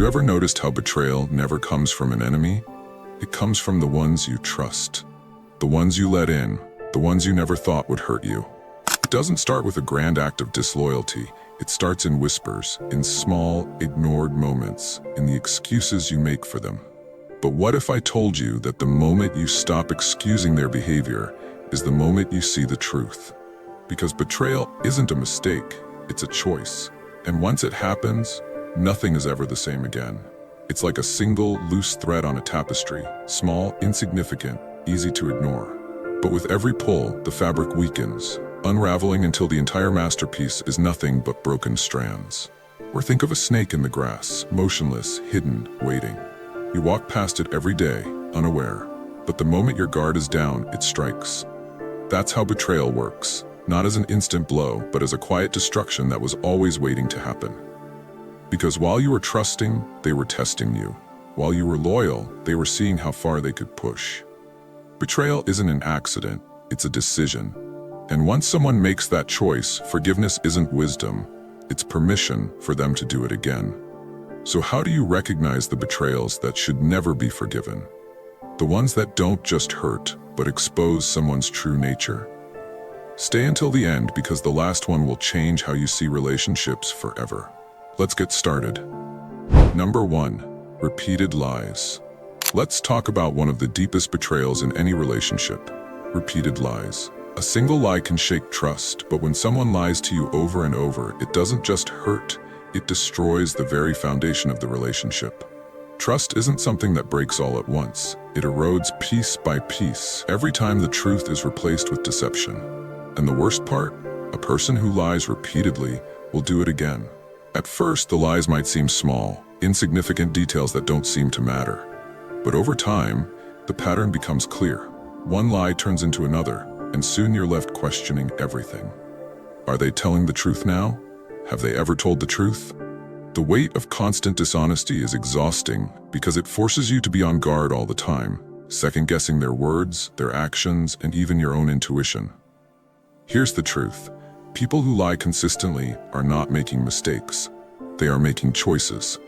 you ever noticed how betrayal never comes from an enemy? It comes from the ones you trust. The ones you let in, the ones you never thought would hurt you. It doesn't start with a grand act of disloyalty. It starts in whispers, in small, ignored moments, in the excuses you make for them. But what if I told you that the moment you stop excusing their behavior is the moment you see the truth? Because betrayal isn't a mistake, it's a choice. And once it happens, nothing is ever the same again. It's like a single, loose thread on a tapestry, small, insignificant, easy to ignore. But with every pull, the fabric weakens, unraveling until the entire masterpiece is nothing but broken strands. Or think of a snake in the grass, motionless, hidden, waiting. You walk past it every day, unaware. But the moment your guard is down, it strikes. That's how betrayal works, not as an instant blow, but as a quiet destruction that was always waiting to happen. Because while you were trusting, they were testing you. While you were loyal, they were seeing how far they could push. Betrayal isn't an accident, it's a decision. And once someone makes that choice, forgiveness isn't wisdom, it's permission for them to do it again. So how do you recognize the betrayals that should never be forgiven? The ones that don't just hurt, but expose someone's true nature. Stay until the end because the last one will change how you see relationships forever. Let's get started. Number 1. Repeated lies. Let's talk about one of the deepest betrayals in any relationship. Repeated lies. A single lie can shake trust, but when someone lies to you over and over, it doesn't just hurt, it destroys the very foundation of the relationship. Trust isn't something that breaks all at once. It erodes piece by piece every time the truth is replaced with deception. And the worst part? A person who lies repeatedly will do it again. At first, the lies might seem small, insignificant details that don't seem to matter. But over time, the pattern becomes clear. One lie turns into another, and soon you're left questioning everything. Are they telling the truth now? Have they ever told the truth? The weight of constant dishonesty is exhausting because it forces you to be on guard all the time, second-guessing their words, their actions, and even your own intuition. Here's the truth. People who lie consistently are not making mistakes. They are making choices.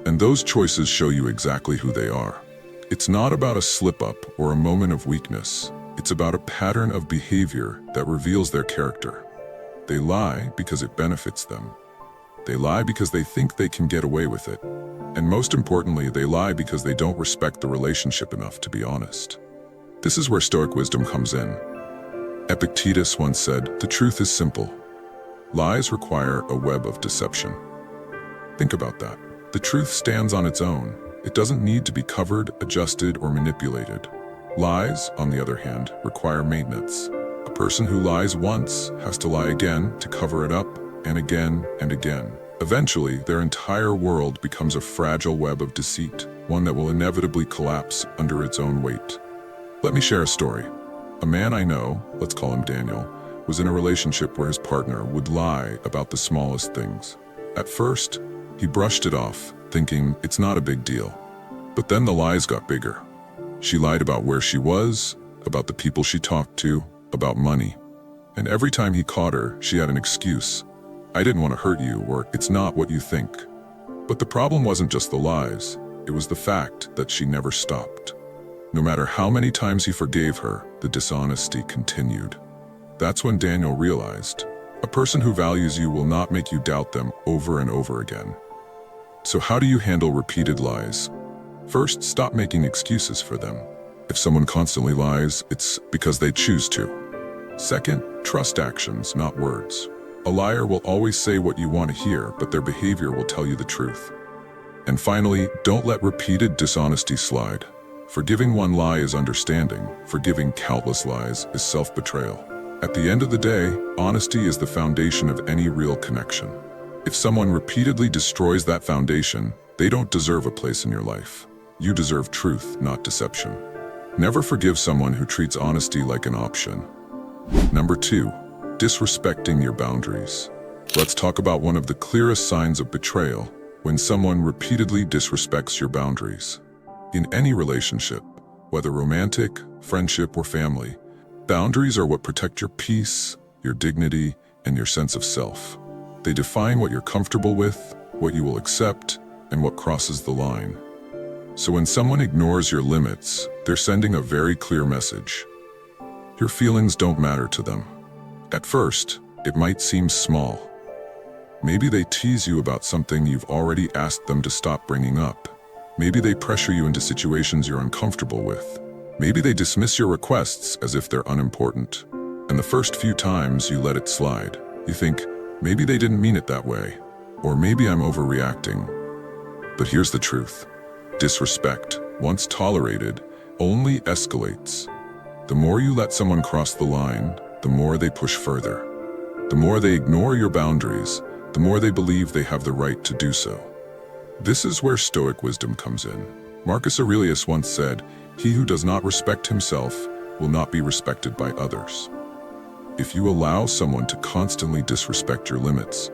And those choices show you exactly who they are. It's not about a slip-up or a moment of weakness. It's about a pattern of behavior that reveals their character. They lie because it benefits them. They lie because they think they can get away with it. And most importantly, they lie because they don't respect the relationship enough to be honest. This is where Stoic wisdom comes in. Epictetus once said, "The truth is simple. Lies require a web of deception." Think about that. The truth stands on its own. It doesn't need to be covered, adjusted, or manipulated. Lies, on the other hand, require maintenance. A person who lies once has to lie again to cover it up, and again and again. Eventually, their entire world becomes a fragile web of deceit, one that will inevitably collapse under its own weight. Let me share a story. A man I know, let's call him Daniel, was in a relationship where his partner would lie about the smallest things. At first, he brushed it off, thinking it's not a big deal. But then the lies got bigger. She lied about where she was, about the people she talked to, about money. And every time he caught her, she had an excuse. "I didn't want to hurt you," or "It's not what you think." But the problem wasn't just the lies. It was the fact that she never stopped. No matter how many times he forgave her, the dishonesty continued. That's when Daniel realized, a person who values you will not make you doubt them over and over again. So how do you handle repeated lies? First, stop making excuses for them. If someone constantly lies, it's because they choose to. Second, trust actions, not words. A liar will always say what you want to hear, but their behavior will tell you the truth. And finally, don't let repeated dishonesty slide. Forgiving one lie is understanding. Forgiving countless lies is self-betrayal. At the end of the day, honesty is the foundation of any real connection. If someone repeatedly destroys that foundation, they don't deserve a place in your life. You deserve truth, not deception. Never forgive someone who treats honesty like an option. Number 2, disrespecting your boundaries. Let's talk about one of the clearest signs of betrayal, when someone repeatedly disrespects your boundaries. In any relationship, whether romantic, friendship, or family, boundaries are what protect your peace, your dignity, and your sense of self. They define what you're comfortable with, what you will accept, and what crosses the line. So when someone ignores your limits, they're sending a very clear message. Your feelings don't matter to them. At first, it might seem small. Maybe they tease you about something you've already asked them to stop bringing up. Maybe they pressure you into situations you're uncomfortable with. Maybe they dismiss your requests as if they're unimportant. And the first few times you let it slide, you think, maybe they didn't mean it that way, or maybe I'm overreacting. But here's the truth. Disrespect, once tolerated, only escalates. The more you let someone cross the line, the more they push further. The more they ignore your boundaries, the more they believe they have the right to do so. This is where Stoic wisdom comes in. Marcus Aurelius once said, "He who does not respect himself will not be respected by others." If you allow someone to constantly disrespect your limits,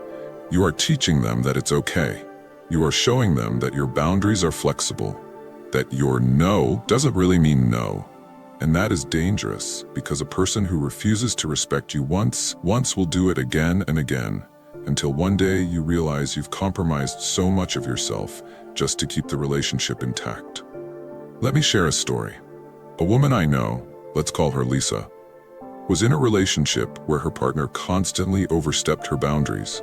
you are teaching them that it's okay. You are showing them that your boundaries are flexible, that your no doesn't really mean no. And that is dangerous, because a person who refuses to respect you once will do it again and again, until one day you realize you've compromised so much of yourself just to keep the relationship intact. Let me share a story. A woman I know, let's call her Lisa, was in a relationship where her partner constantly overstepped her boundaries.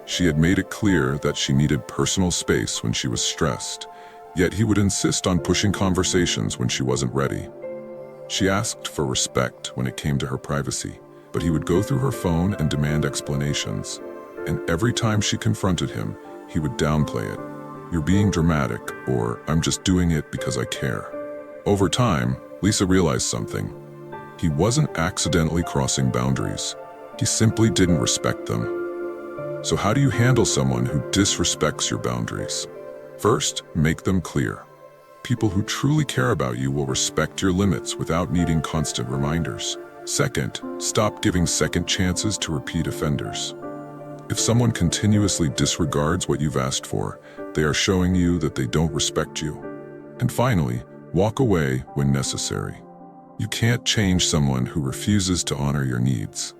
She had made it clear that she needed personal space when she was stressed, yet he would insist on pushing conversations when she wasn't ready. She asked for respect when it came to her privacy, but he would go through her phone and demand explanations. And every time she confronted him, he would downplay it. "You're being dramatic," or "I'm just doing it because I care." Over time, Lisa realized something. He wasn't accidentally crossing boundaries. He simply didn't respect them. So how do you handle someone who disrespects your boundaries? First, make them clear. People who truly care about you will respect your limits without needing constant reminders. Second, stop giving second chances to repeat offenders. If someone continuously disregards what you've asked for, they are showing you that they don't respect you. And finally, walk away when necessary. You can't change someone who refuses to honor your needs.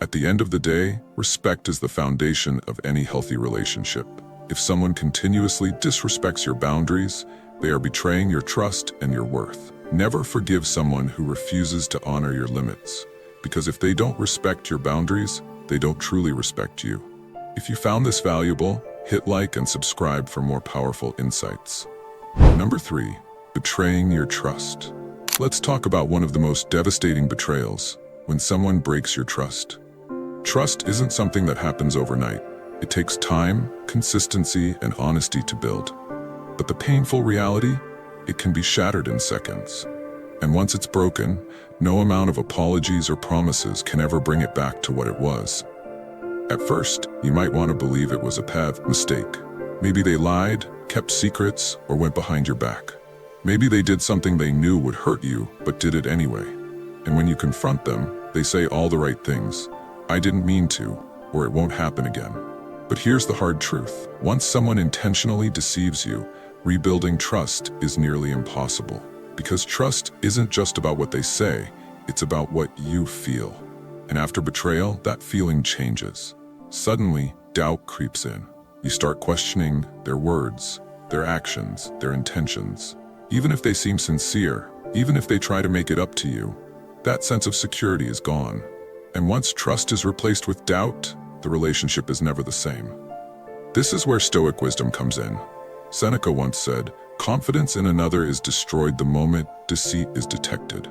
At the end of the day, respect is the foundation of any healthy relationship. If someone continuously disrespects your boundaries, they are betraying your trust and your worth. Never forgive someone who refuses to honor your limits, because if they don't respect your boundaries, they don't truly respect you. If you found this valuable, hit like and subscribe for more powerful insights. Number 3, betraying your trust. Let's talk about one of the most devastating betrayals, when someone breaks your trust. Trust isn't something that happens overnight. It takes time, consistency, and honesty to build. But the painful reality, it can be shattered in seconds. And once it's broken, no amount of apologies or promises can ever bring it back to what it was. At first, you might want to believe it was a mistake. Maybe they lied, kept secrets, or went behind your back. Maybe they did something they knew would hurt you, but did it anyway. And when you confront them, they say all the right things. "I didn't mean to," or "it won't happen again." But here's the hard truth. Once someone intentionally deceives you, rebuilding trust is nearly impossible. Because trust isn't just about what they say, it's about what you feel. And after betrayal, that feeling changes. Suddenly, doubt creeps in. You start questioning their words, their actions, their intentions. Even if they seem sincere, even if they try to make it up to you, that sense of security is gone. And once trust is replaced with doubt, the relationship is never the same. This is where Stoic wisdom comes in. Seneca once said, "Confidence in another is destroyed the moment deceit is detected."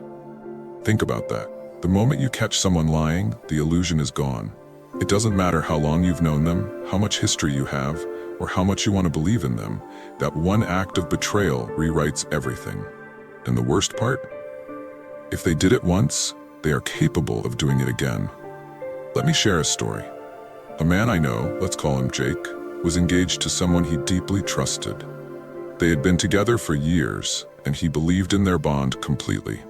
Think about that. The moment you catch someone lying, the illusion is gone. It doesn't matter how long you've known them, how much history you have, or how much you want to believe in them. That one act of betrayal rewrites everything. And the worst part? If they did it once, they are capable of doing it again. Let me share a story. A man I know, let's call him Jake, was engaged to someone he deeply trusted. They had been together for years, and he believed in their bond completely.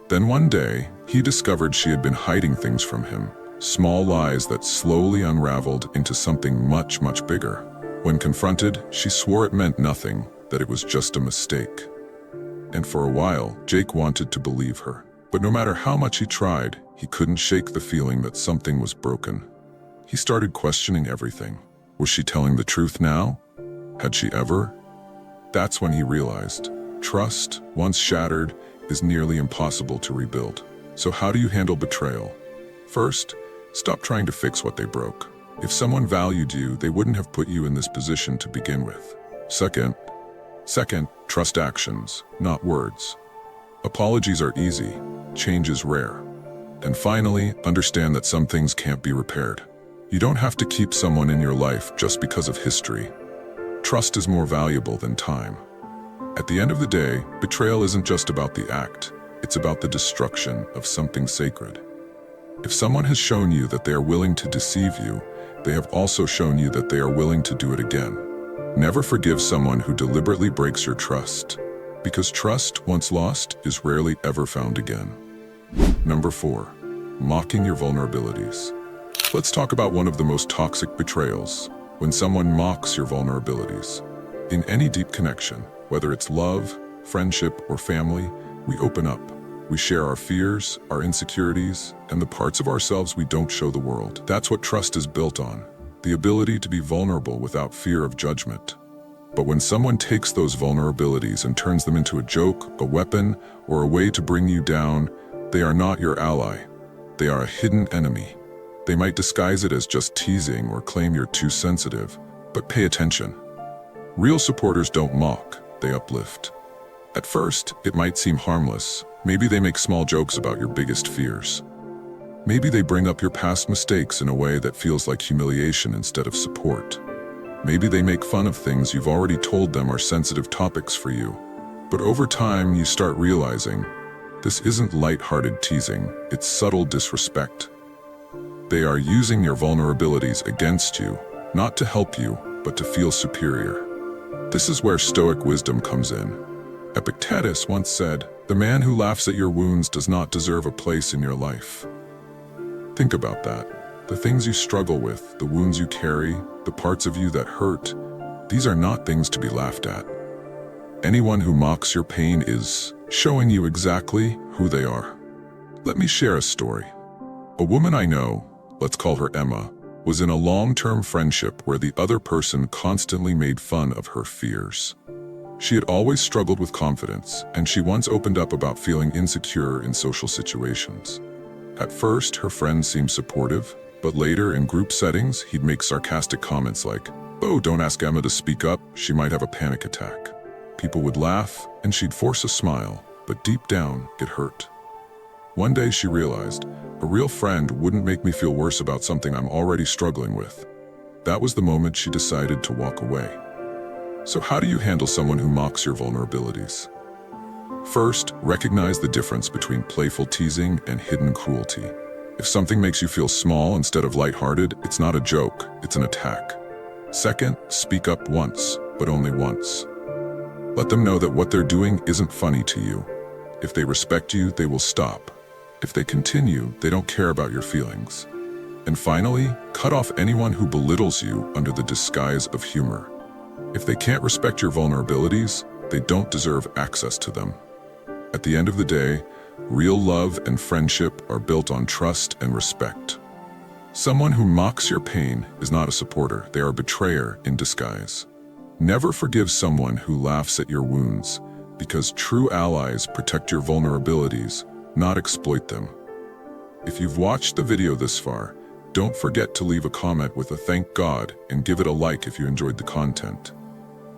Then one day, he discovered she had been hiding things from him, small lies that slowly unraveled into something much, much bigger. When confronted, she swore it meant nothing, that it was just a mistake. And for a while, Jake wanted to believe her. But no matter how much he tried, he couldn't shake the feeling that something was broken. He started questioning everything. Was she telling the truth now? Had she ever? That's when he realized, trust, once shattered, is nearly impossible to rebuild. So how do you handle betrayal? First, stop trying to fix what they broke. If someone valued you, they wouldn't have put you in this position to begin with. Second, trust actions, not words. Apologies are easy, change is rare. And finally, understand that some things can't be repaired. You don't have to keep someone in your life just because of history. Trust is more valuable than time. At the end of the day, betrayal isn't just about the act, it's about the destruction of something sacred. If someone has shown you that they are willing to deceive you, they have also shown you that they are willing to do it again. Never forgive someone who deliberately breaks your trust, because trust, once lost, is rarely ever found again. Number 4, mocking your vulnerabilities. Let's talk about one of the most toxic betrayals, when someone mocks your vulnerabilities. In any deep connection, whether it's love, friendship, or family, we open up. We share our fears, our insecurities, and the parts of ourselves we don't show the world. That's what trust is built on, the ability to be vulnerable without fear of judgment. But when someone takes those vulnerabilities and turns them into a joke, a weapon, or a way to bring you down, they are not your ally. They are a hidden enemy. They might disguise it as just teasing or claim you're too sensitive, but pay attention. Real supporters don't mock, they uplift. At first, it might seem harmless. Maybe they make small jokes about your biggest fears. Maybe they bring up your past mistakes in a way that feels like humiliation instead of support. Maybe they make fun of things you've already told them are sensitive topics for you. But over time, you start realizing, this isn't light-hearted teasing, it's subtle disrespect. They are using your vulnerabilities against you, not to help you, but to feel superior. This is where Stoic wisdom comes in. Epictetus once said, "The man who laughs at your wounds does not deserve a place in your life." Think about that. The things you struggle with, the wounds you carry, the parts of you that hurt, these are not things to be laughed at. Anyone who mocks your pain is showing you exactly who they are. Let me share a story. A woman I know, let's call her Emma, was in a long-term friendship where the other person constantly made fun of her fears. She had always struggled with confidence, and she once opened up about feeling insecure in social situations. At first, her friends seemed supportive, but later, in group settings, he'd make sarcastic comments like, "Oh, don't ask Emma to speak up, she might have a panic attack." People would laugh, and she'd force a smile, but deep down, it hurt. One day she realized, a real friend wouldn't make me feel worse about something I'm already struggling with. That was the moment she decided to walk away. So how do you handle someone who mocks your vulnerabilities? First, recognize the difference between playful teasing and hidden cruelty. If something makes you feel small instead of lighthearted, it's not a joke, it's an attack. Second, speak up once, but only once. Let them know that what they're doing isn't funny to you. If they respect you, they will stop. If they continue, they don't care about your feelings. And finally, cut off anyone who belittles you under the disguise of humor. If they can't respect your vulnerabilities, they don't deserve access to them. At the end of the day, real love and friendship are built on trust and respect. Someone who mocks your pain is not a supporter, they are a betrayer in disguise. Never forgive someone who laughs at your wounds, because true allies protect your vulnerabilities, not exploit them. If you've watched the video this far, don't forget to leave a comment with a thank God and give it a like if you enjoyed the content.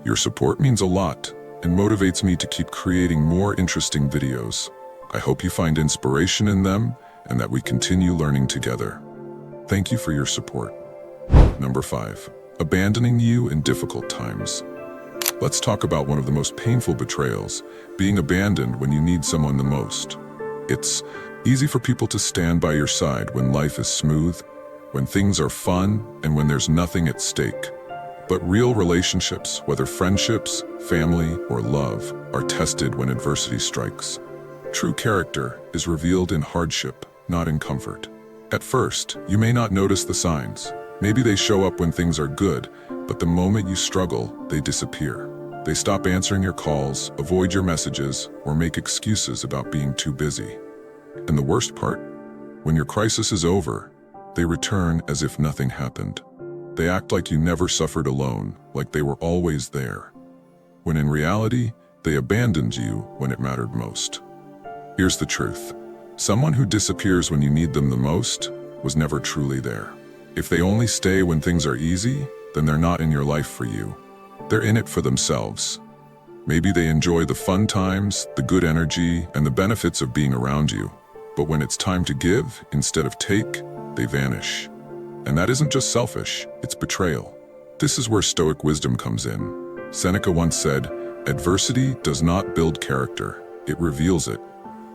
Your support means a lot and motivates me to keep creating more interesting videos. I hope you find inspiration in them and that we continue learning together. Thank you for your support. Number 5, abandoning you in difficult times. Let's talk about one of the most painful betrayals, being abandoned when you need someone the most. It's easy for people to stand by your side when life is smooth, when things are fun, and when there's nothing at stake. But real relationships, whether friendships, family, or love, are tested when adversity strikes. True character is revealed in hardship, not in comfort. At first, you may not notice the signs. Maybe they show up when things are good, but the moment you struggle, they disappear. They stop answering your calls, avoid your messages, or make excuses about being too busy. And the worst part? When your crisis is over, they return as if nothing happened. They act like you never suffered alone, like they were always there. when in reality, they abandoned you when it mattered most. Here's the truth. Someone who disappears when you need them the most was never truly there. If they only stay when things are easy, then they're not in your life for you. They're in it for themselves. Maybe they enjoy the fun times, the good energy, and the benefits of being around you. But when it's time to give instead of take, they vanish. And that isn't just selfish, it's betrayal. This is where Stoic wisdom comes in. Seneca once said, "Adversity does not build character, it reveals it."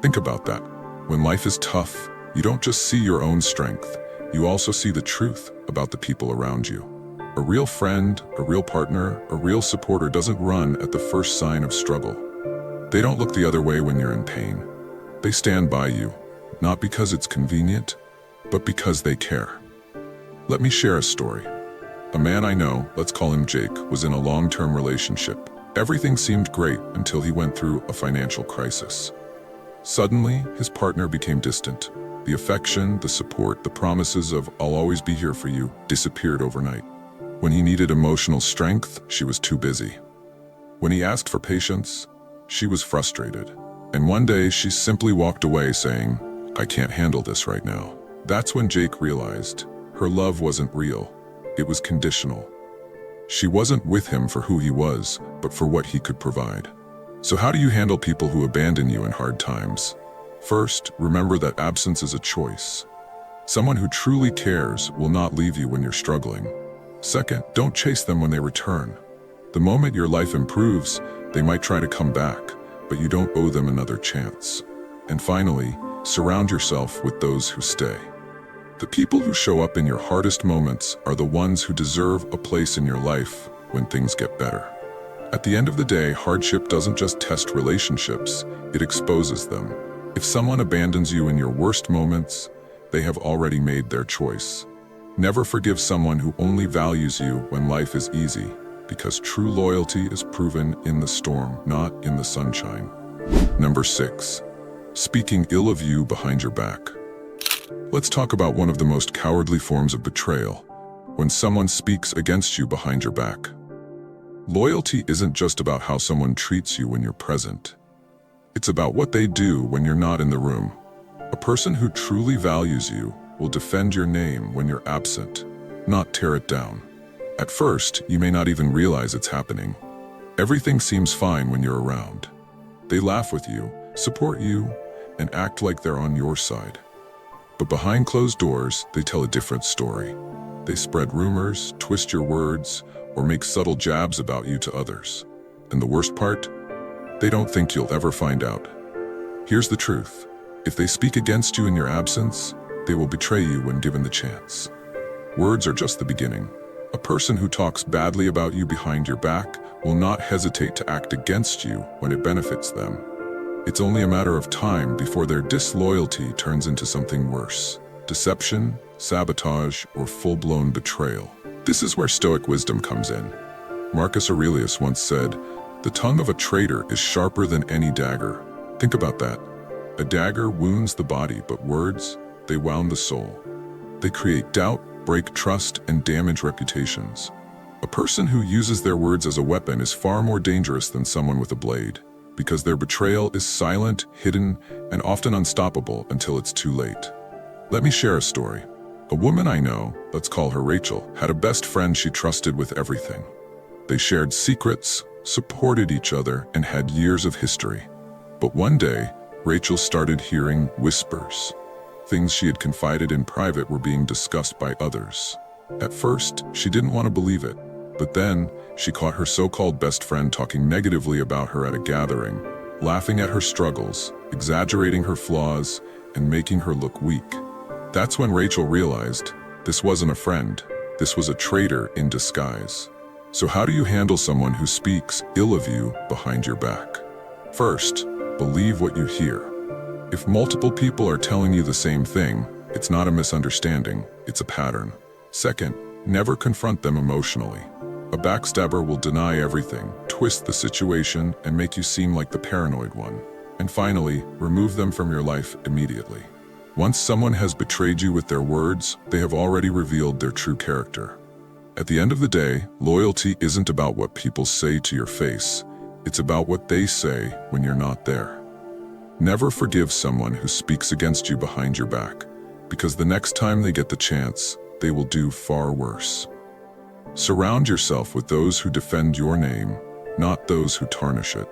Think about that. When life is tough, you don't just see your own strength, you also see the truth about the people around you. A real friend, a real partner, a real supporter doesn't run at the first sign of struggle. They don't look the other way when you're in pain. They stand by you, not because it's convenient, but because they care. Let me share a story. A man I know, let's call him Jake, was in a long-term relationship. Everything seemed great until he went through a financial crisis. Suddenly, his partner became distant. The affection, the support, the promises of "I'll always be here for you" disappeared overnight. When he needed emotional strength, she was too busy. When he asked for patience, she was frustrated. And one day, she simply walked away saying, "I can't handle this right now." That's when Jake realized her love wasn't real. It was conditional. She wasn't with him for who he was, but for what he could provide. So how do you handle people who abandon you in hard times? First, remember that absence is a choice. Someone who truly cares will not leave you when you're struggling. Second, don't chase them when they return. The moment your life improves, they might try to come back, but you don't owe them another chance. And finally, surround yourself with those who stay. The people who show up in your hardest moments are the ones who deserve a place in your life when things get better. At the end of the day, hardship doesn't just test relationships, it exposes them. If someone abandons you in your worst moments, they have already made their choice. Never forgive someone who only values you when life is easy, because true loyalty is proven in the storm, not in the sunshine. Number 6. Speaking ill of you behind your back. Let's talk about one of the most cowardly forms of betrayal, when someone speaks against you behind your back. Loyalty isn't just about how someone treats you when you're present. It's about what they do when you're not in the room. A person who truly values you will defend your name when you're absent, not tear it down. At first, you may not even realize it's happening. Everything seems fine when you're around. They laugh with you, support you, and act like they're on your side. But behind closed doors, they tell a different story. They spread rumors, twist your words, or make subtle jabs about you to others. And the worst part? They don't think you'll ever find out. Here's the truth. If they speak against you in your absence, they will betray you when given the chance. Words are just the beginning. A person who talks badly about you behind your back will not hesitate to act against you when it benefits them. It's only a matter of time before their disloyalty turns into something worse. Deception, sabotage, or full-blown betrayal. This is where Stoic wisdom comes in. Marcus Aurelius once said, "The tongue of a traitor is sharper than any dagger." Think about that. A dagger wounds the body, but words, they wound the soul. They create doubt, break trust, and damage reputations. A person who uses their words as a weapon is far more dangerous than someone with a blade, because their betrayal is silent, hidden, and often unstoppable until it's too late. Let me share a story. A woman I know, let's call her Rachel, had a best friend she trusted with everything. They shared secrets, supported each other, and had years of history. But one day, Rachel started hearing whispers. Things she had confided in private were being discussed by others. At first, she didn't want to believe it, but then she caught her so-called best friend talking negatively about her at a gathering, laughing at her struggles, exaggerating her flaws, and making her look weak. That's when Rachel realized this wasn't a friend, this was a traitor in disguise. So how do you handle someone who speaks ill of you behind your back? First, believe what you hear. If multiple people are telling you the same thing, it's not a misunderstanding, it's a pattern. Second, never confront them emotionally. A backstabber will deny everything, twist the situation, and make you seem like the paranoid one. And finally, remove them from your life immediately. Once someone has betrayed you with their words, they have already revealed their true character. At the end of the day, loyalty isn't about what people say to your face, It's about what they say when you're not there. Never forgive someone who speaks against you behind your back, because the next time they get the chance, they will do far worse. Surround yourself with those who defend your name, not those who tarnish it.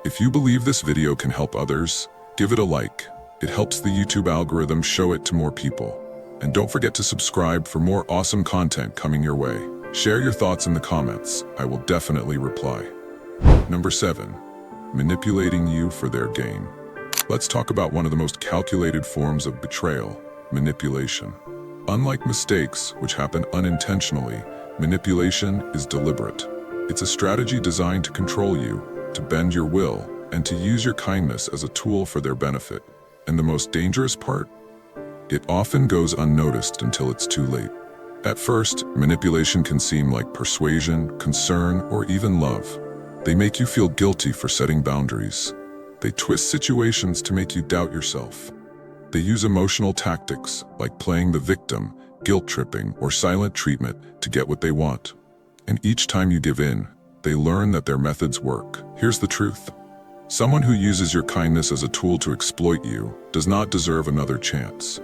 If you believe this video can help others, give it a like. It helps the YouTube algorithm show it to more people. And don't forget to subscribe for more awesome content coming your way. Share your thoughts in the comments. I will definitely reply. Number 7. Manipulating you for their gain. Let's talk about one of the most calculated forms of betrayal, manipulation. Unlike mistakes, which happen unintentionally, manipulation is deliberate. It's a strategy designed to control you, to bend your will, and to use your kindness as a tool for their benefit. And the most dangerous part? It often goes unnoticed until it's too late. At first, manipulation can seem like persuasion, concern, or even love. They make you feel guilty for setting boundaries. They twist situations to make you doubt yourself. They use emotional tactics, like playing the victim, guilt-tripping, or silent treatment to get what they want. And each time you give in, they learn that their methods work. Here's the truth. Someone who uses your kindness as a tool to exploit you does not deserve another chance.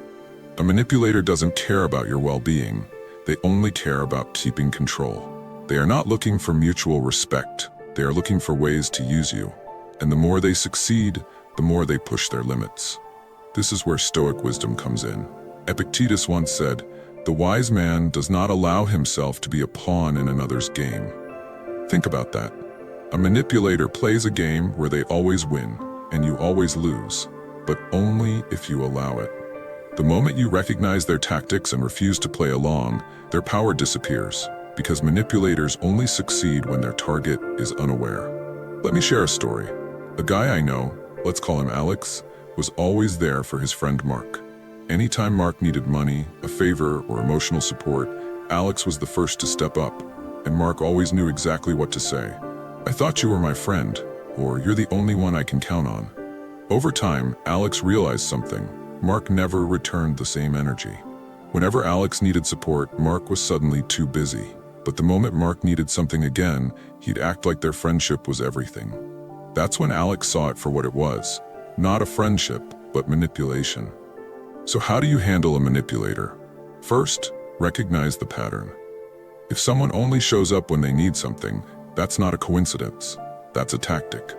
A manipulator doesn't care about your well-being. They only care about keeping control. They are not looking for mutual respect. They are looking for ways to use you. And the more they succeed, the more they push their limits. This is where Stoic wisdom comes in. Epictetus once said, "The wise man does not allow himself to be a pawn in another's game." Think about that. A manipulator plays a game where they always win, and you always lose, but only if you allow it. The moment you recognize their tactics and refuse to play along, their power disappears, because manipulators only succeed when their target is unaware. Let me share a story. A guy I know, let's call him Alex, was always there for his friend Mark. Anytime Mark needed money, a favor, or emotional support, Alex was the first to step up, and Mark always knew exactly what to say. "I thought you were my friend," or "You're the only one I can count on." Over time, Alex realized something. Mark never returned the same energy. Whenever Alex needed support, Mark was suddenly too busy. But the moment Mark needed something again, he'd act like their friendship was everything. That's when Alex saw it for what it was. Not a friendship, but manipulation. So how do you handle a manipulator? First, recognize the pattern. If someone only shows up when they need something, that's not a coincidence. That's a tactic.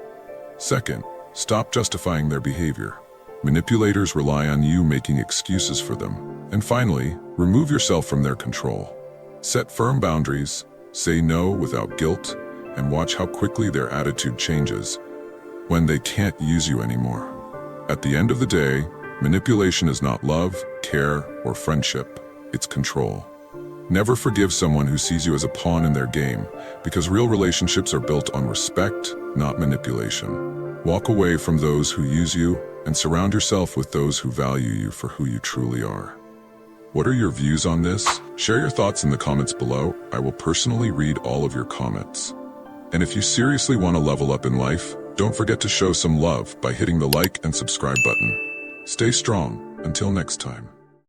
Second, stop justifying their behavior. Manipulators rely on you making excuses for them. And finally, remove yourself from their control. Set firm boundaries, say no without guilt, and watch how quickly their attitude changes when they can't use you anymore. At the end of the day, manipulation is not love, care, or friendship. It's control. Never forgive someone who sees you as a pawn in their game, because real relationships are built on respect, not manipulation. Walk away from those who use you and surround yourself with those who value you for who you truly are. What are your views on this? Share your thoughts in the comments below. I will personally read all of your comments. And if you seriously want to level up in life, don't forget to show some love by hitting the like and subscribe button. Stay strong. Until next time.